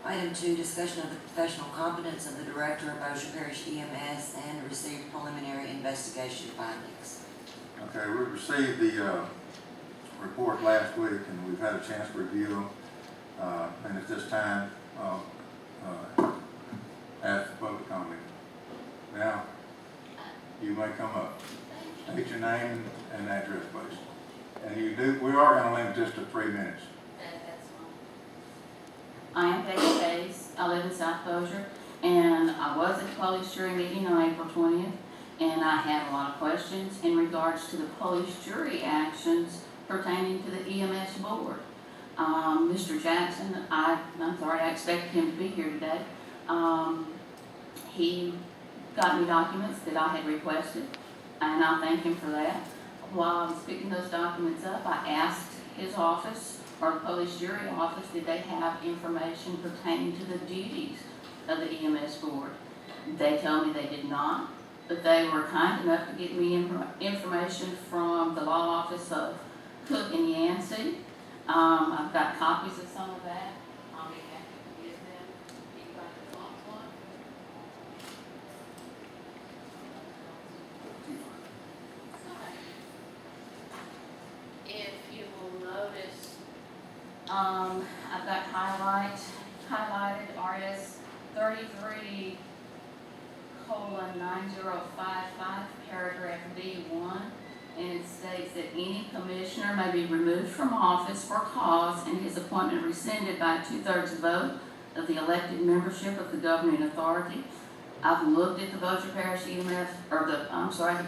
Item 2, discussion of the professional competence of the Director of Bossier Parish EMS and received preliminary investigation findings. Okay, we received the report last week and we've had a chance to review them. And at this time, ask the public comment. Now, you may come up. State your name and address, please. And we are going to limit this to 3 minutes. I am Peggy Case. I live in South Bossier, and I was at the police jury meeting on April 20th, and I had a lot of questions in regards to the police jury actions pertaining to the EMS board. Mr. Jackson, I'm sorry, I expected him to be here today. He got me documents that I had requested, and I thank him for that. While I was picking those documents up, I asked his office, or the police jury office, did they have information pertaining to the duties of the EMS board? They told me they did not, but they were kind enough to get me information from the law office of Cook and Yancey. I've got copies of some of that. I'll be happy to give them. Anybody want one? If you will notice, I've got highlighted RS 33:9055, paragraph B1, and it states that any commissioner may be removed from office for cause and his appointment rescinded by a 2/3 vote of the elected membership of the governing authority. I've looked at the Bossier Parish EMS, or the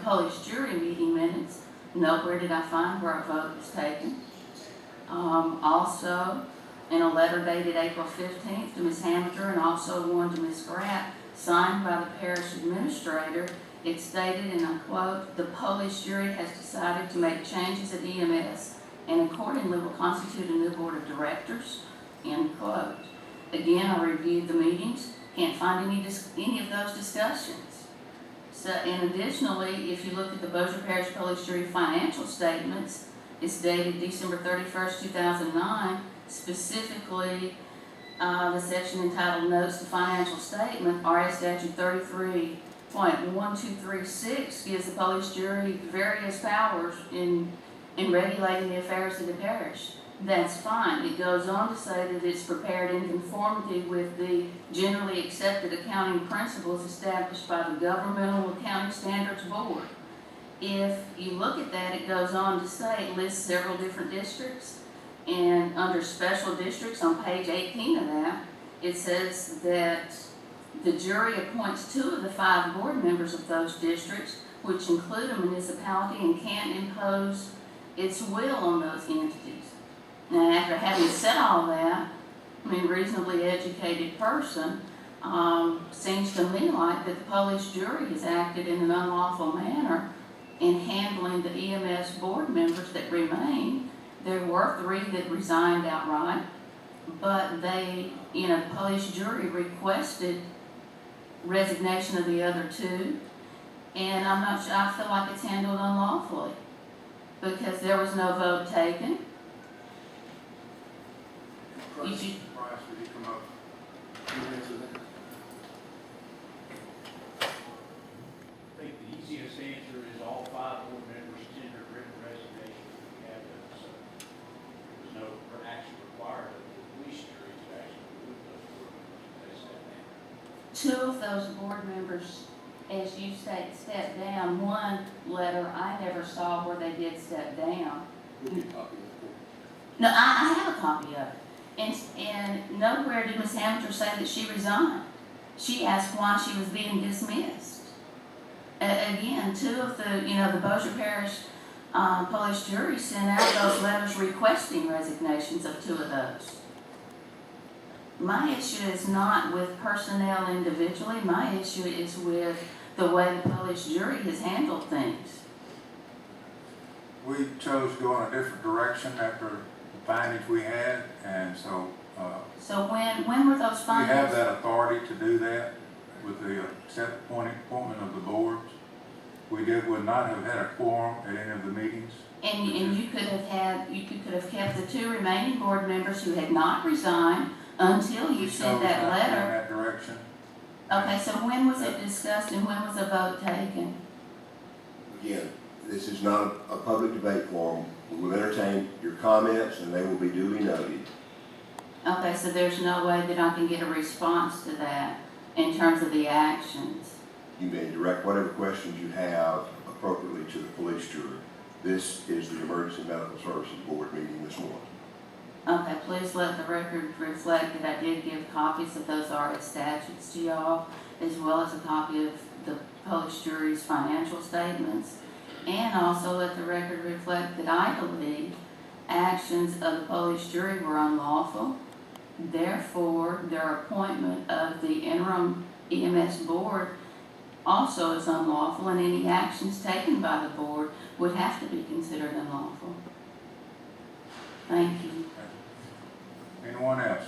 police jury meeting minutes. Nowhere did I find where a vote was taken. Also, in a letter dated April 15th to Ms. Hamilton and also one to Ms. Gratt, signed by the parish administrator, it stated, and I quote, "The police jury has decided to make changes at EMS and accordingly will constitute a new board of directors," end quote. Again, I reviewed the meetings, can't find any of those discussions. So, and additionally, if you look at the Bossier Parish Police Jury financial statements, it's dated December 31st, 2009, specifically the section entitled Notes to Financial Statement, RS Statute 33.1236 gives the police jury various powers in regulating the affairs of the parish. That's fine. It goes on to say that it's prepared in conformity with the generally accepted accounting principles established by the Governmental Accounting Standards Board. If you look at that, it goes on to say, it lists several different districts, and under special districts on page 18 of that, it says that the jury appoints 2 of the 5 board members of those districts, which include a municipality, and can impose its will on those entities. Now, after having said all that, reasonably educated person, seems to me like that the police jury has acted in an unlawful manner in handling the EMS board members that remain. There were 3 that resigned outright, but the police jury requested resignation of the other 2, and I'm not sure, I feel like it's handled unlawfully because there was no vote taken. Price, would you come up? I think the easiest answer is all 5 board members tendered written resignation. We have that, so there's no action required of the police jury to actually remove those board members. They sat down. 2 of those board members, as you say, stepped down. One letter I never saw where they did step down. No, I have a copy of it. And nowhere did Ms. Hamilton say that she resigned. She asked why she was being dismissed. Again, 2 of the Bossier Parish police jury sent out those letters requesting resignations of 2 of those. My issue is not with personnel individually. My issue is with the way the police jury has handled things. We chose to go in a different direction after the findings we had, and so So when were those we findings? have that authority to do that with the appointment of the boards. We would not have had a quorum at any of the meetings. And you could have kept the 2 remaining board members who had not resigned until you We sent chose that not to go in letter. that direction. Okay, so when was it discussed and when was a vote taken? Again, this is not a public debate forum. We will entertain your comments and they will be duly noted. Okay, so there's no way that I can get a response to that in terms of the actions? You may direct whatever questions you have appropriately to the police jury. This is the Emergency Medical Services Board meeting this morning. Okay, please let the record reflect that I did give copies of those RS statutes to y'all, as well as a copy of the police jury's financial statements. And also let the record reflect that I believe actions of the police jury were unlawful. Therefore, their appointment of the interim EMS board also is unlawful, and any actions taken by the board would have to be considered unlawful. Thank you. Anyone else?